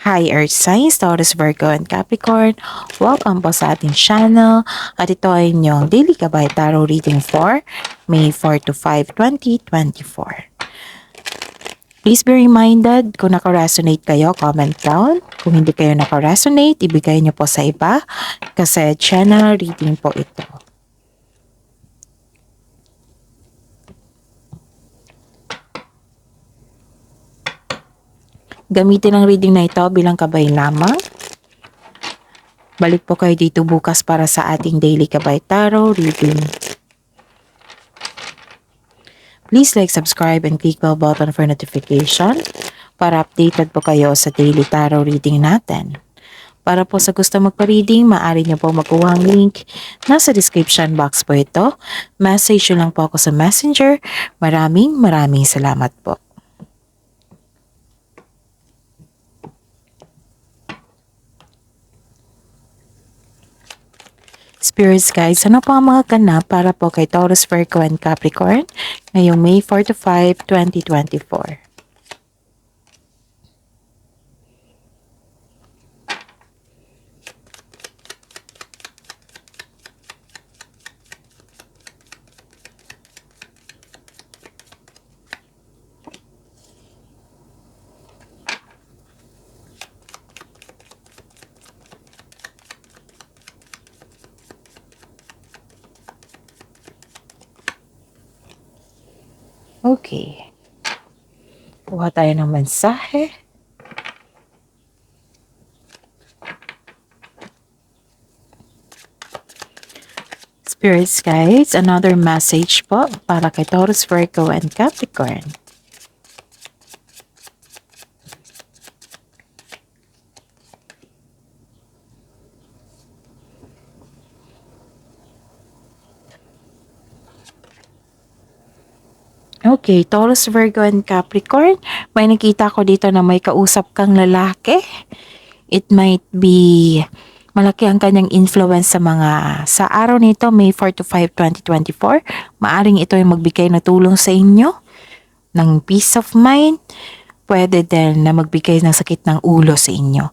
Hi Earth Signs, Taurus, Virgo, and Capricorn. Welcome po sa ating channel. At ito ay inyong Daily Gabay Tarot Reading for May 4 to 5, 2024. Please be reminded, kung naka-resonate kayo, comment down. Kung hindi kayo naka-resonate, ibigay niyo po sa iba kasi channel reading po ito. Gamitin ang reading na ito bilang gabay lamang. Balik po kayo dito bukas para sa ating Daily Gabay Tarot Reading. Please like, subscribe, and click bell button for notification para updated po kayo sa Daily Tarot Reading natin. Para po sa gusto magpa-reading, maaari niyo po makuha ang link. Nasa description box po ito. Message nyo lang po ako sa Messenger. Maraming salamat po. Spirits guys, ano po ang mga ganap para po kay Taurus, Virgo, and Capricorn ngayong May 4 to 5, 2024? Okay. Kuha tayo ng mensahe. Spirits guys, another message po para kay Taurus, Virgo, and Capricorn. Okay, Taurus, Virgo, and Capricorn. May nakita ko dito na may kausap kang lalaki. It might be malaki ang kanyang influence sa araw nito, May 4 to 5, 2024. Maaring ito yung magbigay na tulong sa inyo ng peace of mind. Pwede din na magbigay ng sakit ng ulo sa inyo.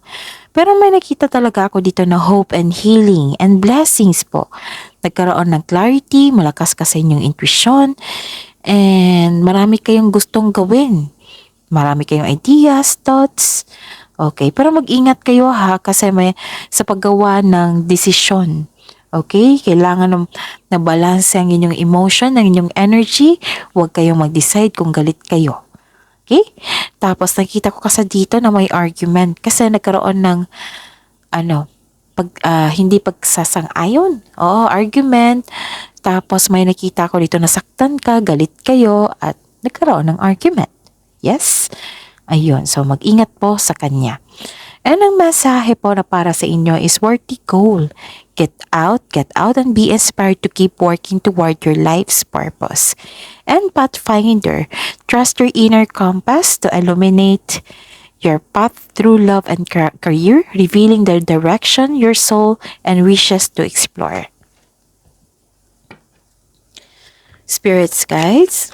Pero may nakita talaga ako dito na hope and healing and blessings po. Nagkaroon ng clarity, malakas ka sa inyong intuition, and marami kayong gustong gawin. Marami kayong ideas, thoughts. Okay, pero mag-ingat kayo ha kasi may sa paggawa ng desisyon. Okay, kailangan na balance ang inyong emotion, ang inyong energy. Huwag kayong mag-decide kung galit kayo. Okay? Tapos nakita ko kasi dito na may argument kasi nagkaroon ng hindi pagsasang-ayon. Oo, argument. Tapos may nakita ko dito nasaktan ka, galit kayo, at nagkaroon ng argument. Yes? Ayun, so mag-ingat po sa kanya. And ang mensahe po na para sa inyo is worthy goal. Get out and be inspired to keep working toward your life's purpose. And Pathfinder, trust your inner compass to illuminate your path through love and career, revealing the direction your soul and wishes to explore. Spirits guides,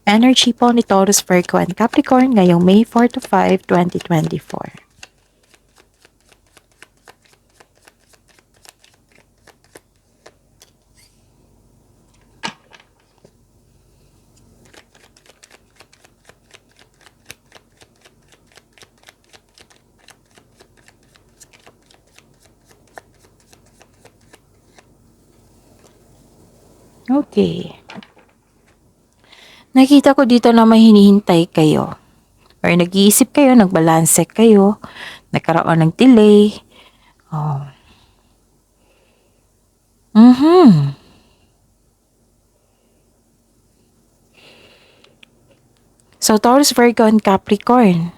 energy po ni Taurus, Virgo, and Capricorn ngayong May 4 to 5, 2024. Okay. Nakita ko dito na may hinihintay kayo. Or nag-iisip kayo, nagbalanse kayo, nagkaroon ng delay. Oh. So, Taurus, Virgo, and Capricorn.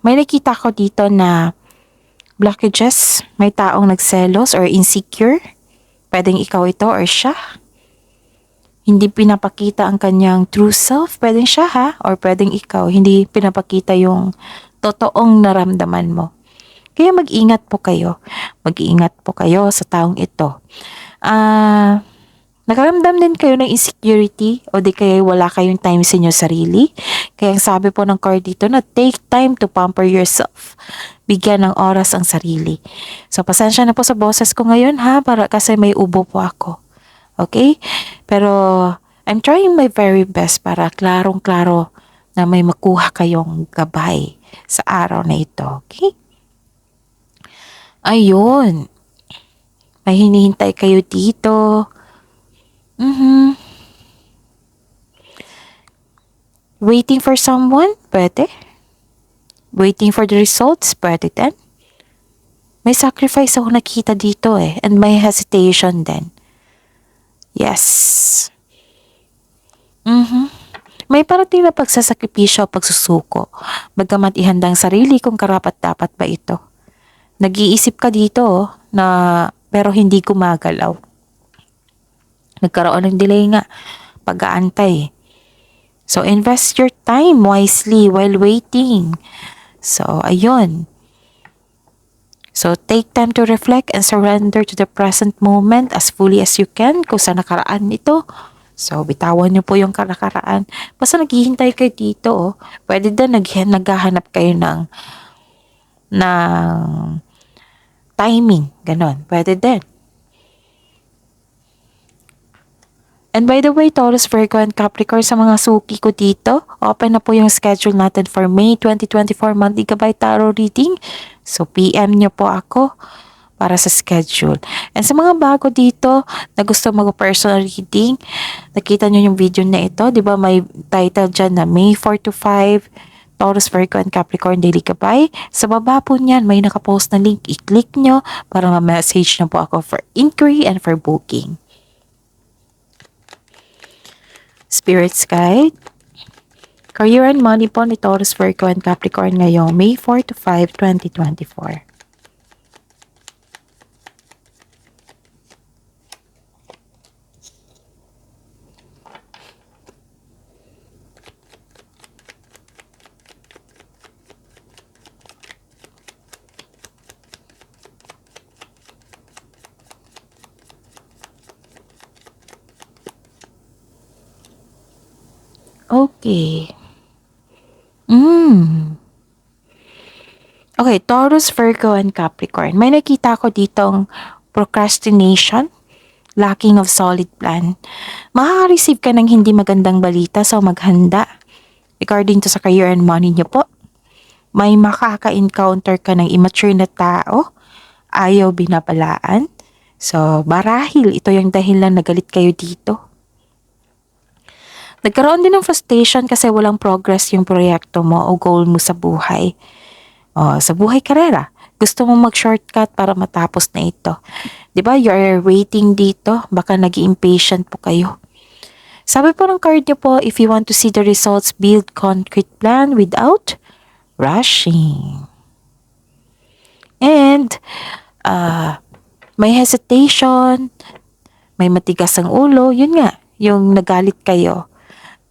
May nakita ko dito na blockages, may taong nagselos or insecure. Pwedeng ikaw ito or siya. Hindi pinapakita ang kanyang true self. Pwedeng siya ha, or pwedeng ikaw. Hindi pinapakita yung totoong naramdaman mo. Kaya mag-ingat po kayo. Mag-ingat po kayo sa taong ito. Nakaramdam din kayo ng insecurity o di kaya wala kayong time sa inyo sarili? Kaya ang sabi po ng card dito na take time to pamper yourself. Bigyan ng oras ang sarili. So, pasensya na po sa boses ko ngayon ha, para kasi may ubo po ako. Okay? Pero, I'm trying my very best para klarong-klaro na may makuha kayong gabay sa araw na ito. Okay? Ayun. May hinihintay kayo dito. Waiting for someone? Pwede. Waiting for the results? Pwede din. May sacrifice ako nakita dito and may hesitation din. Yes. May parating na pagsasakripisyo o pagsusuko. Bagamat ihanda ang sarili kung karapat-dapat ba ito. Nag-iisip ka dito na pero hindi gumagalaw. Nagkaroon ng delay nga. Pag-aantay. So, invest your time wisely while waiting. So, ayun. So, take time to reflect and surrender to the present moment as fully as you can kung sa nakaraan ito. So, bitawan niyo po yung nakaraan. Basta naghihintay kayo dito. Pwede din naghahanap kayo ng timing. Ganon. Pwede din. And by the way, Taurus, Virgo, and Capricorn, sa mga suki ko dito, open na po yung schedule natin for May 2024 monthly gabay tarot reading. So, PM nyo po ako para sa schedule. And sa mga bago dito na gusto mag-personal reading, nakita nyo yung video na ito. Di ba may title dyan na May 4 to 5, Taurus, Virgo, and Capricorn Daily Gabay. Sa baba po niyan, may nakapost na link. I-click nyo para ma-message na po ako for inquiry and for booking. Spirit's Guide. Career and money po ni Taurus, Virgo, and Capricorn ngayong May 4 to 5, 2024. Okay. Okay, Taurus, Virgo, and Capricorn. May nakita ko ditong procrastination, lacking of solid plan. Makaka-receive ka ng hindi magandang balita, so maghanda. Regarding to sa career and money niyo po, may makaka-encounter ka ng immature na tao, ayaw binabalaan. So, marahil ito yung dahilan na galit kayo dito. Nagkaroon din ng frustration kasi walang progress yung proyekto mo o goal mo sa buhay. Sa buhay karera, gusto mo mag-shortcut para matapos na ito. 'Di ba? You're waiting dito, baka nag-impatient po kayo. Sabi po ng card niyo po, if you want to see the results, build concrete plan without rushing. And may hesitation, may matigas ang ulo, yun nga, yung nagalit kayo.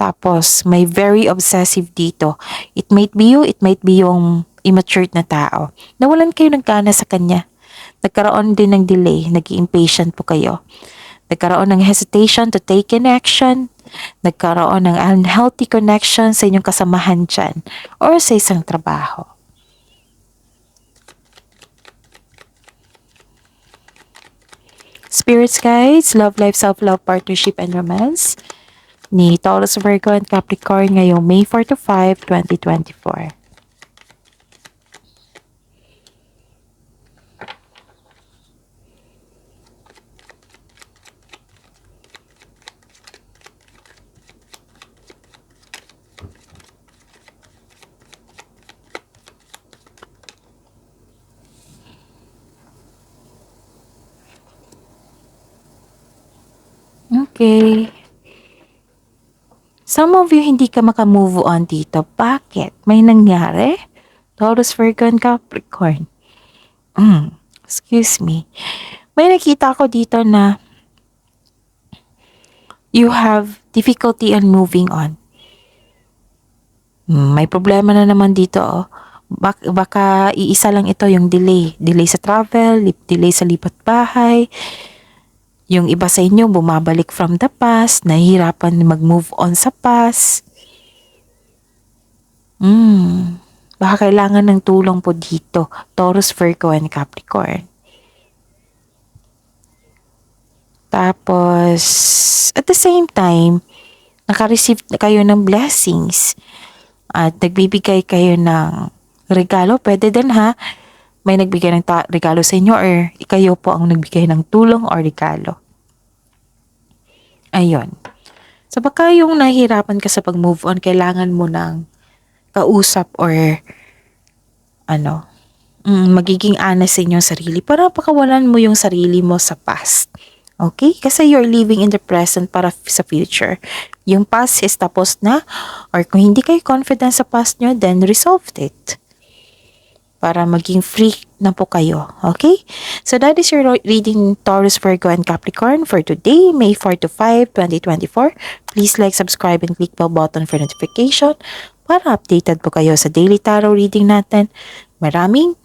Tapos, may very obsessive dito. It might be you, it might be yung immature na tao. Nawalan kayo ng gana sa kanya. Nagkaroon din ng delay, nag-impatient po kayo. Nagkaroon ng hesitation to take in action. Nagkaroon ng unhealthy connection sa inyong kasamahan dyan or sa isang trabaho. Spirits Guides, Love Life, Self-Love, Partnership, and Romance ni Taurus, Virgo, and Capricorn ngayong May 4 to 5, 2024. Okay. Some of you hindi ka makamove on dito. Bakit? May nangyari? Taurus, Virgo, and Capricorn. Excuse me. May nakita ko dito na you have difficulty on moving on. May problema na naman dito. Baka iisa lang ito yung delay. Delay sa travel, delay sa lipat bahay. Yung iba sa inyo bumabalik from the past, nahihirapan mag-move on sa past. Baka kailangan ng tulong po dito, Taurus, Virgo, and Capricorn. Tapos, at the same time, naka-receive na kayo ng blessings at nagbibigay kayo ng regalo. Pwede din ha, may nagbigay ng regalo sa inyo or kayo po ang nagbigay ng tulong or regalo. Ayun. So baka yung nahihirapan ka sa pag-move on, kailangan mo ng kausap or magiging honest sa inyong sarili para pakawalan mo yung sarili mo sa past. Okay? Kasi you're living in the present para sa future. Yung past is tapos na, or kung hindi kayo confident sa past nyo, then resolve it. Para maging free na po kayo. Okay? So that is your reading, Taurus, Virgo, and Capricorn for today, May 4 to 5, 2024. Please like, subscribe, and click bell button for notification para updated po kayo sa daily tarot reading natin. Maraming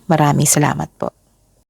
salamat po.